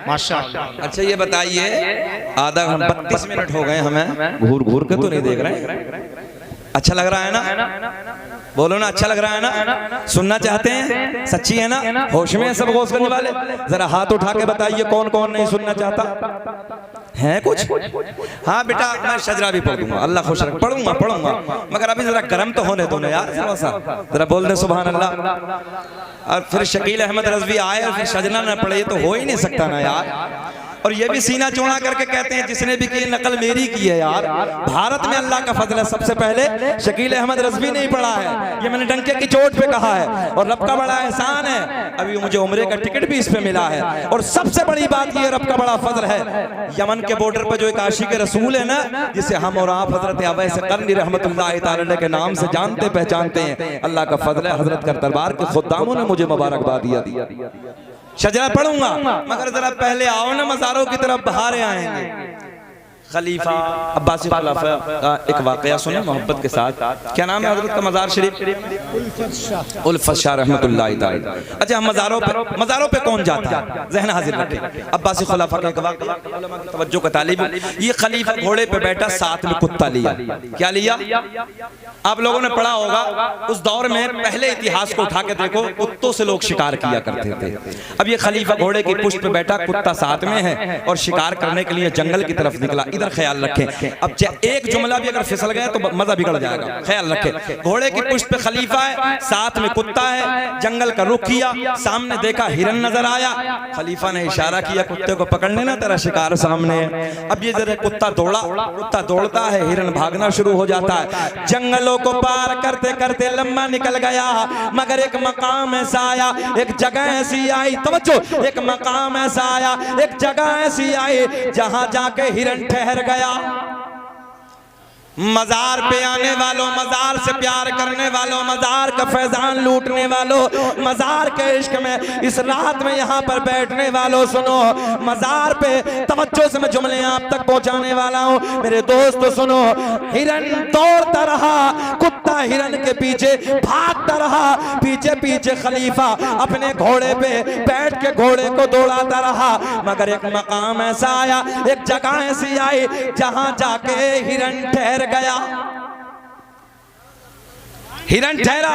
माशाअल्लाह। अच्छा ये बताइए, आधा 32 मिनट हो गए, हमें घूर घूर के तो नहीं देख रहे? अच्छा लग रहा है ना? बोलो ना, अच्छा लग रहा है ना? सुनना चाहते हैं? सच्ची है ना? होश में है सब गौसगंज वाले? जरा हाथ उठा के बताइए कौन कौन नहीं सुनना चाहता है कुछ? हाँ बेटा मैं शजरा भी पढ़ दूंगा, अल्लाह खुश रख, पढ़ूंगा पढ़ूंगा, मगर अभी जरा गर्म तो होने दो ना यार, थोड़ा सा जरा बोल दे सुभान अल्लाह। और फिर शकील अहमद रज़वी आए और फिर शजना न पढ़े, तो हो ही नहीं सकता ना यार। और ये भी सीना चौड़ा करके कहते हैं जिसने भी की नकल मेरी की है यार। भारत में अल्लाह का फजल है, सबसे पहले शकील अहमद रज़वी ने ही पढ़ा है, ये मैंने डंके की चोट पे कहा है। और रब का बड़ा एहसान है, अभी मुझे उम्रे का टिकट भी इस पे मिला है। और सबसे बड़ी बात ये रब का बड़ा फजल है, यमन के बॉर्डर पर जो एक आशिक रसूल है ना, जिसे हम और आप हजरत अवैस करनी रहमतुल्लाह तआला के नाम से जानते पहचानते हैं, अल्लाह का फजल है। हजरत का दरबार के खुद्दामों ने मुझे मुबारकबाद दिया। शजरा पढ़ूंगा मगर जरा पहले आओ ना, मज़ारों की तरफ बहारे आएंगे। खलीफा अब्बासी खलीफा का एक वाकया सुने मोहब्बत के साथ। क्या नाम है हजरत का मज़ार शरीफ? उल्फत शाह रहमतुल्लाह तआला। अच्छा, हम मज़ारों पे कौन जाता है, ज़हन हाजिर रखें। अब्बासी खलीफा का एक वाकया, तवज्जो का तालिब। ये खलीफा घोड़े पे बैठा, साथ में कुत्ता लिया। क्या लिया? आप लोगों ने पढ़ा होगा उस दौर में, पहले इतिहास को उठा के देखो, कुत्तों से लोग शिकार किया करते थे। अब ये खलीफा घोड़े की पुष्ट पे बैठा, कुत्ता साथ में है और शिकार करने के लिए जंगल की तरफ निकला। इधर ख्याल रखें, अब एक जुमला भी अगर फिसल गया तो मजा बिगड़ जाएगा, ख्याल रखें। घोड़े की पुष्ट पे खलीफा है, साथ में कुत्ता है, जंगल का रुख किया, सामने देखा हिरन नजर आया। खलीफा ने इशारा किया कुत्ते को पकड़ने ना, तेरा शिकार सामने है। अब ये जरा कुत्ता दौड़ा, कुत्ता दौड़ता है, हिरन भागना शुरू हो जाता है। जंगलों को पार करते करते लम्बा निकल गया, मगर एक मकाम ऐसा आया, एक जगह ऐसी आई, तवज्जो, एक मकाम ऐसा आया, एक जगह ऐसी आई जहां जाके हिरन ठहर गया। मजार पे आने वालों, मजार से प्यार करने वालों, मजार का फैजान लूटने वालों, मजार के इश्क में इस रात में यहाँ पर बैठने वालों, सुनो, मजार पे तवज्जो से मैं जुमले आप तक पहुँचाने वाला हूँ मेरे दोस्त, सुनो। हिरन दौड़ता रहा, कुत्ता हिरन के पीछे भागता रहा, पीछे पीछे खलीफा अपने घोड़े पे बैठ के घोड़े को दौड़ाता रहा। मगर एक मकाम ऐसा आया, एक जगह ऐसी आई जहां जाके हिरन ठहर गया। हिरन ठहरा,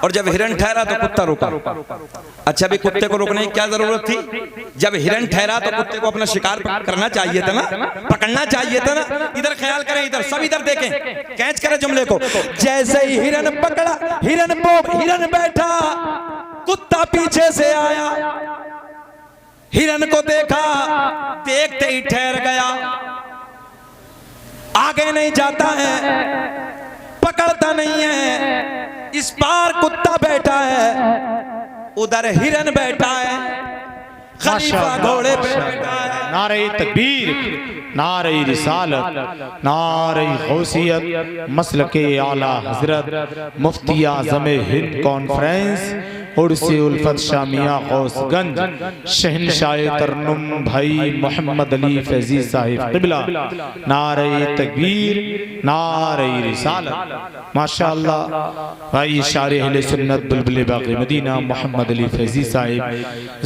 और जब हिरन ठहरा तो कुत्ता रुका। अच्छा, भी कुत्ते को रुकने की क्या जरूरत थी? जब हिरन ठहरा तो कुत्ते को अपना शिकार करना चाहिए था ना, पकड़ना चाहिए था ना। इधर ख्याल करें, इधर सब इधर देखें, कैच करें जुमले को। जैसे ही हिरन पकड़ा, हिरन बैठा, कुत्ता पीछे से आया, हिरन को देखा, देखते ही ठहर गया, आगे नहीं जाता है, पकड़ता नहीं है। इस पार कुत्ता बैठा है, उधर हिरन बैठा है, खलीफा घोड़े पे बैठा है। नारे तकबीर, नारे रिसालत, नारे गौसियत, मसलके आला हजरत मुफ्ती आज़म हिंद कॉन्फ्रेंस उर्से उल्फत शामिया गौसगंज शहनशाह तरन्नुम भाई मोहम्मद अली फैजी साहिब क़िबला। नारे तकबीर, नारे रिसालत। माशाअल्लाह भाई शारे अहले सुन्नत बुलबुल बाक़ी मदीना मोहम्मद अली फैजी साहिब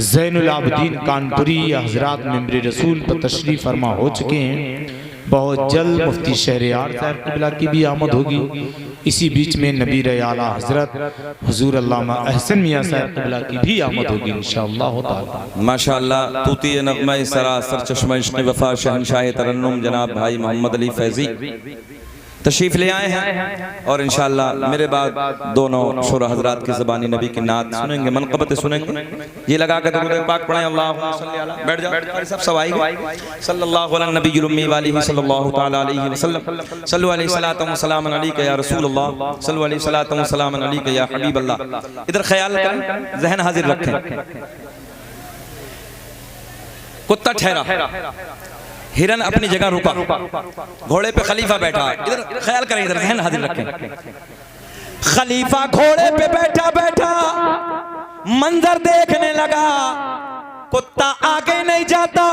ज़ैनुल आबिदीन कानपुरी हज़रात मेंबर रसूल पर तशरीफ़ फरमा हो चुके हैं। बहुत जल्द मुफ्ती शहरयार साहब क़िबला की भी आमद होगी। इसी बीच में नबी आला हज़रत हुज़ूर अल्लामा अहसन मियाँ साहब क़िबला की भी आमद होगी इंशाअल्लाह ताला। माशाअल्लाह, तूती नग़्मा सरासर चश्मा इश्क़ वफ़ा शहनशाह तरन्नुम जनाब भाई मोहम्मद अली फैज़ी तशरीफ़ ले आए हैं, और इंशाअल्लाह मेरे बाद दोनों शुरा हज़रात की ज़बानी नबी की नात सुनेंगे, मनक़बत सुनेंगे। ये लगा कर दुरूद पाक पढ़ें, अल्लाहुम्मा सल्ली अला, बैठ जाओ सब सवाई सल्लल्लाहु अला नबील उम्मी वालिही सल्लल्लाहु तआला अलैहि वसल्लम, सल्लु अलैहि सलातु व सलामन अलैका या रसूलल्लाह, सल्लु अलैहि सलातु व सलामन अलैका या हबीबल्लाह। इधर ख्याल करें, ज़हन हाजिर रखें। कुत्ता ठहरा, हिरन अपनी जगह रुका, घोड़े पे खलीफा बैठा। इधर ख्याल करें, इधर ज़हन हाजिर रखें। खलीफा घोड़े पे बैठा बैठा मंजर देखने लगा, कुत्ता आगे नहीं जाता।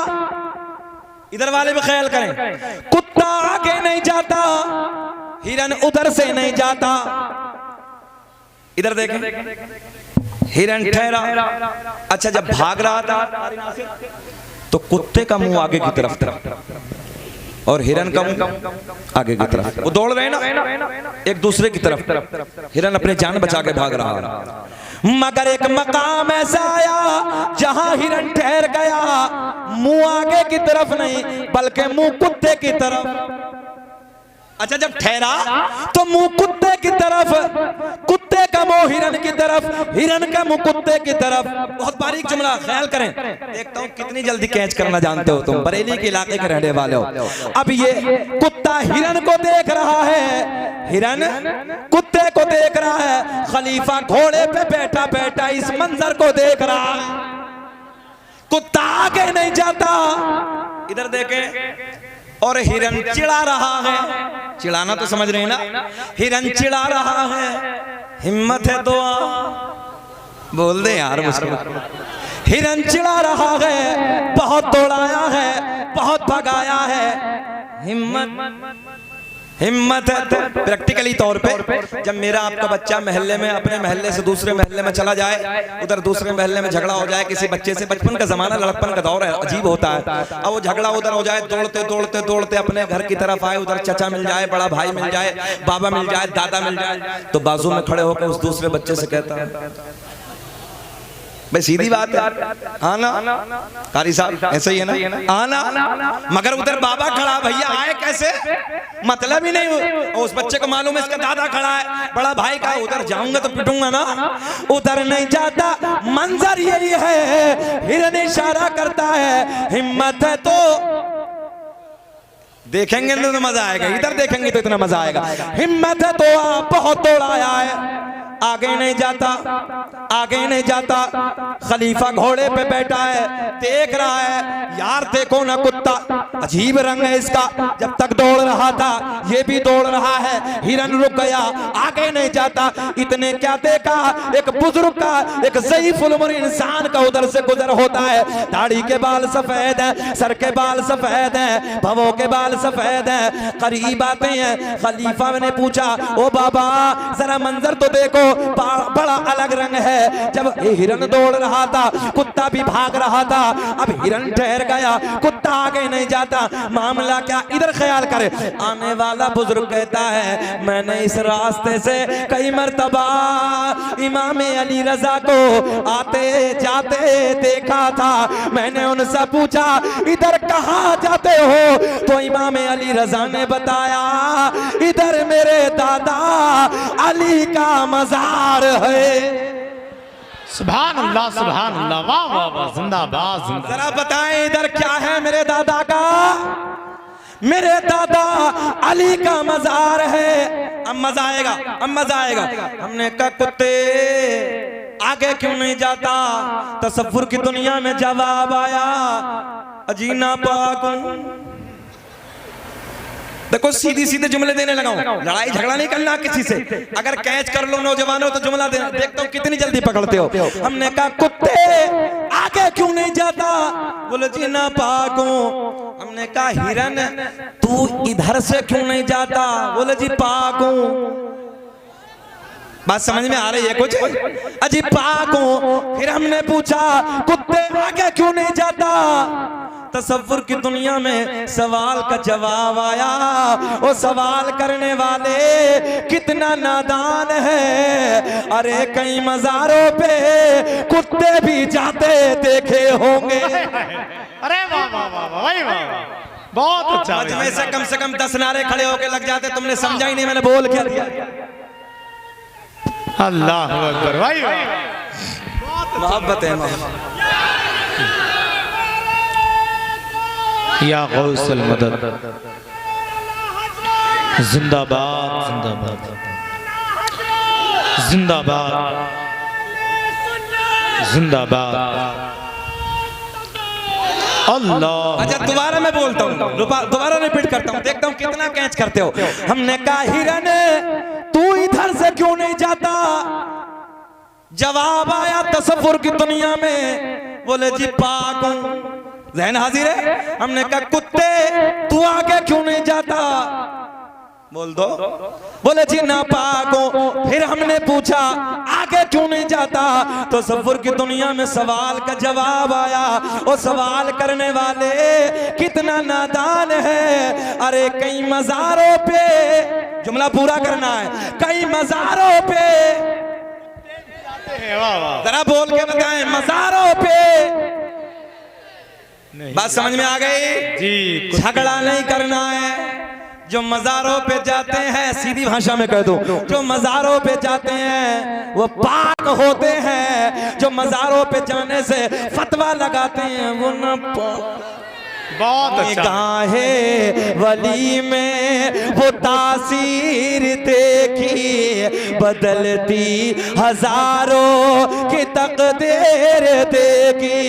इधर वाले भी ख्याल करें, कुत्ता आगे नहीं जाता, हिरन उधर से नहीं जाता। इधर देखें, हिरन ठहरा। अच्छा, जब भाग रहा था तो कुत्ते का मुंह आगे की तरफ था और हिरन का मुंह आगे की तरफ। वो दौड़ रहे ना एक दूसरे की तरफ, हिरन अपने जान बचा के भाग रहा। मगर एक मकाम ऐसा आया जहां हिरन ठहर गया, मुंह आगे की तरफ नहीं बल्कि मुंह कुत्ते की तरफ। अच्छा, जब ठहरा तो मुंह कुत्ते की तरफ, कुत्ते का मुंह हिरन की तरफ। तरफ, हिरन का मुंह कुत्ते की तरफ। बहुत बारीक जुमला, ख्याल करें। देखता हूँ कितनी जल्दी कैच करना जानते हो तुम, बरेली के इलाके के रहने वाले हो। अब ये कुत्ता हिरन को देख रहा है, हिरन कुत्ते को देख रहा है, खलीफा घोड़े पे बैठा बैठा इस मंजर को देख रहा है। कुत्ता आगे नहीं जाता, इधर देखें, और हिरन चिढ़ा रहा है। चिढ़ाना तो समझ रहे हैं ना, हिरन चिढ़ा रहा है। हिम्मत है तो बोल दे यार मुझको। हिरन चिढ़ा रहा है, बहुत दौड़ाया है, बहुत भगाया है। हिम्मत है तो प्रैक्टिकली तौर पे जब मेरा आपका बच्चा मोहल्ले में अपने मोहल्ले से दूसरे मोहल्ले में चला जाए, उधर दूसरे मोहल्ले में झगड़ा हो जाए किसी बच्चे से, बचपन का जमाना, लड़कपन का दौर है, अजीब होता है। अब वो झगड़ा उधर हो जाए, दौड़ते दौड़ते दौड़ते अपने घर की तरफ आए, उधर चचा मिल जाए, बड़ा भाई मिल जाए, बाबा मिल जाए, दादा मिल जाए, तो बाजू में खड़े होकर उस दूसरे बच्चे से कहता है, भाई सीधी बात है, आना कारी साहब, ऐसे ही है ना, आना। मगर उधर बाबा खड़ा, भैया आए कैसे, मतलब ही नहीं। उस बच्चे को मालूम है इसका दादा खड़ा है, बड़ा भाई का, उधर जाऊंगा तो पिटूंगा ना, उधर नहीं जाता। मंजर यही है, हिरन इशारा करता है, हिम्मत है तो देखेंगे तो मजा आएगा, इधर देखेंगे तो इतना मजा आएगा। हिम्मत है तो आप बहुत दौड़ाया है, आगे नहीं जाता, आगे नहीं जाता। खलीफा घोड़े पे बैठा है, देख रहा है, यार देखो ना कुत्ता, अजीब रंग है इसका, जब तक दौड़ रहा था ये भी दौड़ रहा है। हिरन रुक गया, आगे नहीं जाता। इतने क्या देखा, एक बुजुर्ग का, एक ज़ईफ़ुल उम्र इंसान का उधर से गुजर होता है। दाढ़ी के बाल सफेद हैं, सर के बाल सफेद हैं, भवों के बाल सफेद हैं, करीब आते हैं। खलीफा ने पूछा, ओ बाबा जरा मंजर तो देखो, बड़ा अलग रंग है। जब हिरन दौड़ रहा था, कुत्ता भी भाग रहा था, अब हिरन ठहर गया, कुत्ता आगे नहीं जाता। मामला क्या, इधर ख्याल करे। आने वाला बुजुर्ग कहता है, मैंने इस रास्ते से कई मर्तबा इमाम अली रजा को आते जाते देखा था। मैंने उनसे पूछा, इधर कहाँ जाते हो, तो इमाम अली रजा ने बताया, इधर मेरे दादा अली का मज़ार है। सुभान अल्लाह, सुभान अल्लाह, वाह वाह वाह, जिंदाबाद जिंदाबाद। जरा बताएं इधर क्या है मेरे दादा का, मेरे दादा अली का मज़ार है। अब मजा आएगा, अब मजा आएगा। हमने कहा कुत्ते आगे क्यों नहीं जाता, तसव्वुर की दुनिया में जवाब आया, अजीना पाक। देखो सीधी सीधे जुमले देने लगा हूं, लड़ाई झगड़ा नहीं करना किसी से। अगर कैच कर लो नौजवानों तो जुमला देना, देखता हूं कितनी जल्दी पकड़ते हो। हमने कहा कुत्ते आगे क्यों नहीं जाता, बोले जी ना पाक हूं। हमने कहा हिरन तू इधर से क्यों नहीं जाता, बोले जी पाक हूं। बात समझ में आ रही है कुछ, अजी पाक हूं। फिर हमने पूछा कुत्ते आगे क्यों नहीं जाता, तसव्वुर की दुनिया में सवाल का जवाब आया। वो सवाल करने वाले कितना नादान है। अरे कई मज़ारों पे कुत्ते भी जाते देखे होंगे। अरे वाह वाह वाह वाह वाह, बहुत अच्छा। मजमे से कम 10 नारे खड़े होके लग जाते, तुमने समझा ही नहीं मैंने बोल क्या दिया। अल्लाह अकबर, भाई मोहब्बत है। या गौसल मदद, जिंदाबाद जिंदाबाद जिंदाबाद जिंदाबाद। अल्लाह। अच्छा दोबारा मैं बोलता हूँ, दोबारा रिपीट करता हूँ, देखता हूँ कितना कैच करते हो। हमने कहा हिरन तू इधर से क्यों नहीं जाता, जवाब आया तसव्वुर की दुनिया में, बोले जी पाक हूं। ज़हन हाजिर है। हमने कहा कुत्ते तू आगे क्यों नहीं जाता, बोल दो, बोले जी ना पाक हूं। फिर हमने पूछा आगे क्यों नहीं जाता, तो तसव्वुर की दुनिया में सवाल का जवाब आया। वो सवाल करने वाले कितना नादान है। अरे कई मज़ारों पे, जुमला पूरा करना है, कई मज़ारों पे, जरा बोल के बताएं, मज़ारों पे। बात समझ में आ गई जी। झगड़ा नहीं करना है, जो मज़ारों पे जाते हैं, सीधी भाषा में कह दूं, जो मज़ारों पे जाते हैं वो पाक होते हैं, जो मज़ारों पे जाने से फतवा लगाते हैं वो न बहुत अच्छा। गाहे वली में वो तासीर देखी, बदलती हजारों की तकदीर देखी।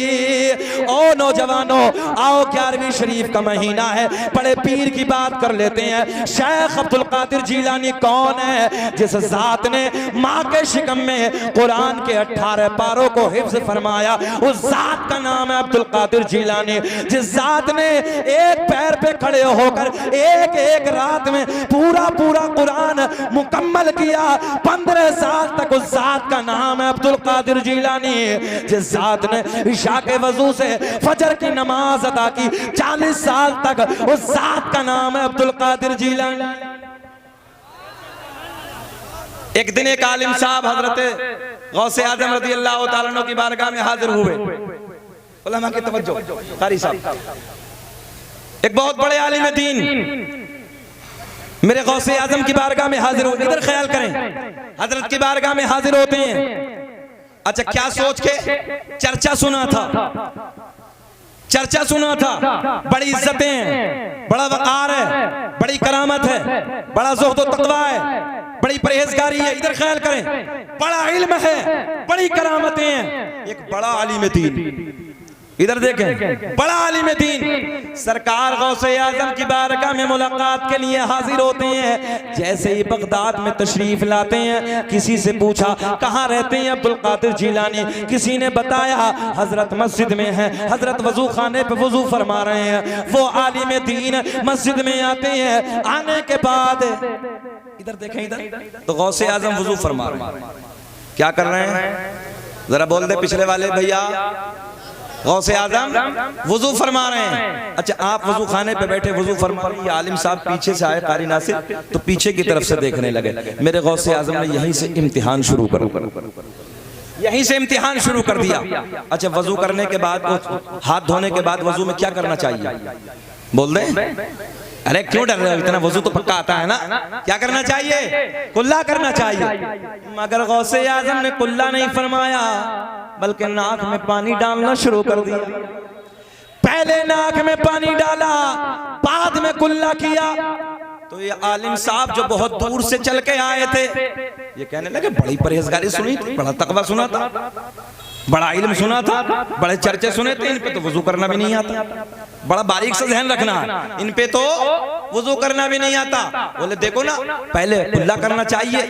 ओ नौजवानों, आओ 11वीं शरीफ का महीना है, बड़े पीर की बात कर लेते हैं। शेख अब्दुल कादिर जीलानी कौन है? जिस जात ने माँ के शिकम में कुरान के 18 पारों को हिफ्ज फरमाया, उस जात का नाम है अब्दुल कादिर जीलानी। जिस जात ने एक पैर पे खड़े होकर एक एक रात में पूरा पूरा कुरान मुकम्मल किया, 15 साल तक उस जात का नाम है अब्दुल कादिर जीलानी। जिस जात ने इशा के वजू से फजर की नमाज अदा की, 40 साल तक उस जात का नाम है अब्दुल कादिर जीलानी। एक दिन एक आलिम साहब हजरत गौसे आजम रज़ी अल्लाह तआला अन्हु की बारगाह में हाजिर हुए। उलमा की तवज्जो, कारी साहब, एक बहुत बड़े आलिम दीन मेरे गौसे आजम की बारगाह में हाजिर हो। इधर ख्याल करें, हजरत की बारगाह में हाजिर होते हैं। अच्छा, क्या सोच के? चर्चा सुना था, चर्चा सुना था, बड़ी इज्जतें हैं, बड़ा वक़ार है, बड़ी करामत है, बड़ा ज़ुहद व तक़वा है, बड़ी परहेजगारी है। इधर ख्याल करें, बड़ा इल्म है, बड़ी करामतें हैं, एक बड़ा आलिम दीन। इधर देखें, बड़ा आलिम दीन सरकार गौसे आजम की बारगाह में मुलाकात के लिए हाजिर होते हैं। जैसे ही बगदाद में तशरीफ लाते हैं, किसी से पूछा कहाँ रहते हैं अब्दुल कादिर जीलानी, किसी ने बताया हजरत मस्जिद में है, हजरत वजू खाने पे वजू फरमा रहे हैं। वो आलिम दीन मस्जिद में आते हैं, आने के बाद इधर देखें, इधर तो गौसे आजम वजू फरमा रहे हैं। क्या कर रहे हैं? जरा बोल दे पिछले वाले भैया। गौसे आजम वजू फरमा रहे हैं। अच्छा, आप वजू खाने पे बैठे वजू फरमा रहे हैं, ये आलिम साहब पीछे से आए कारी नासिर, तो पीछे की तरफ से देखने लगे। मेरे गौसे आजम ने यहीं से इम्तिहान शुरू कर यहीं से इम्तिहान शुरू कर दिया। अच्छा, वजू करने के बाद, हाथ धोने के बाद वजू में क्या करना चाहिए? बोल दे। अरे क्यों डर रहे हो इतना? वजू तो पक्का आता है ना। क्या करना चाहिए? कुल्ला करना चाहिए। मगर गौसे आजम ने कुल्ला नहीं फरमाया, बल्कि नाक में पानी डालना शुरू कर दिया। पहले नाक में पानी डाला, बाद में कुल्ला किया। तो ये आलिम साहब जो बहुत दूर से चल के आए थे, ये कहने लगे बड़ी परहेजगारी सुनी थी, बड़ा तकवा सुना था, बड़ा इल्म सुना था, बड़े चर्चे सुने थे, इन पे तो वजू करना भी नहीं आता। बड़ा बारीक से ध्यान रखना, इन पे तो वजू करना भी नहीं आता। बोले देखो ना, पहले कुल्ला करना चाहिए,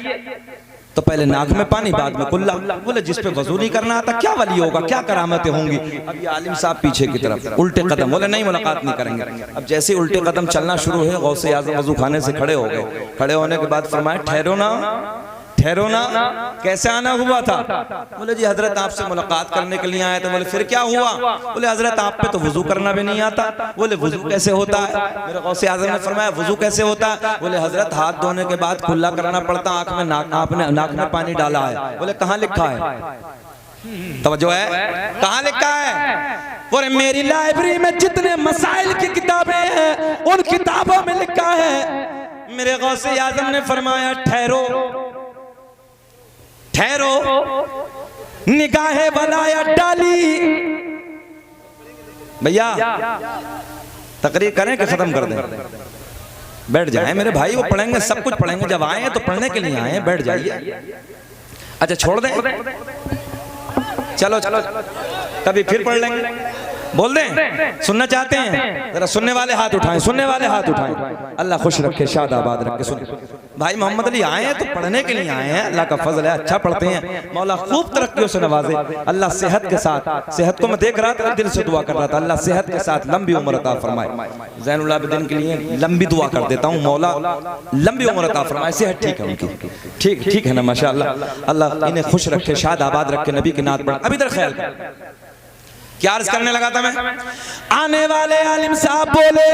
तो पहले नाक में पानी, बाद में कुल्ला। बोले जिस पे वजू नहीं करना आता क्या वली होगा, क्या करामतें होंगी? अब ये आलिम साहब पीछे की तरफ उल्टे कदम, बोले नहीं मुलाकात नहीं करेंगे। अब जैसे उल्टे कदम चलना शुरू हुए, गौसे आजम वजू खाने से खड़े हो गए। खड़े होने के बाद फरमाया ठहरो ना, ठहरो ना, कैसे आना हुआ था? बोले जी हजरत आपसे मुलाकात करने के लिए आए थे। बोले फिर क्या हुआ? बोले हजरत आप पे तो वजू करना भी नहीं आता। बोले वजू कैसे होता है? मेरे गौसे आजम ने फरमाया वजू कैसे होता है? बोले हजरत हाथ धोने के बाद कुल्ला करना पड़ता, आंख में आपने नाक में पानी डाला है। बोले कहाँ लिखा है? तवज्जो है, कहाँ लिखा है? बोले मेरी लाइब्रेरी में जितने मसाइल की किताबें हैं, उन किताबों में लिखा है। मेरे गौसे आजम ने फरमाया ठहरो, ठहरो, निगाहे वलायत डाली। भैया तकरीर करें कि खत्म कर दें? बैठ जाएं मेरे भाई, वो पढ़ेंगे, सब कुछ पढ़ेंगे। जब आए हैं तो पढ़ने के लिए आए हैं, बैठ जाइए। अच्छा छोड़ दें, चलो चलो कभी फिर पढ़ लेंगे। बोल दें सुनना चाहते हैं? जरा सुनने वाले हाथ उठाएं, सुनने वाले हाथ उठाएं। अल्लाह खुश रखे, शाद आबाद रखे। सुने भाई, मोहम्मद अली आए हैं तो पढ़ने के लिए आए हैं, अल्लाह का फजल है, अच्छा पढ़ते हैं। मौला खूब तरक्कियों से नवाजे, अल्लाह सेहत के साथ, सेहत को मैं देख रहा था, दिल से दुआ कर रहा था, अल्लाह सेहत के साथ लंबी उम्र अता फरमाए। ज़ैनुल आबिदीन के लिए लंबी दुआ कर देता हूँ, मौला लंबी उम्र अता फरमाए। सेहत ठीक है उनकी, ठीक ठीक है ना माशाअल्लाह। अल्लाह इन्हें खुश रखे, शाद आबाद रखे, नबी की नात पढ़। अब इधर ख्याल कर, क्या अर्ज करने लगा था मैं? आने वाले आलिम साहब बोले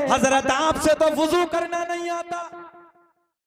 हजरत आपसे तो वुजू करना नहीं आता।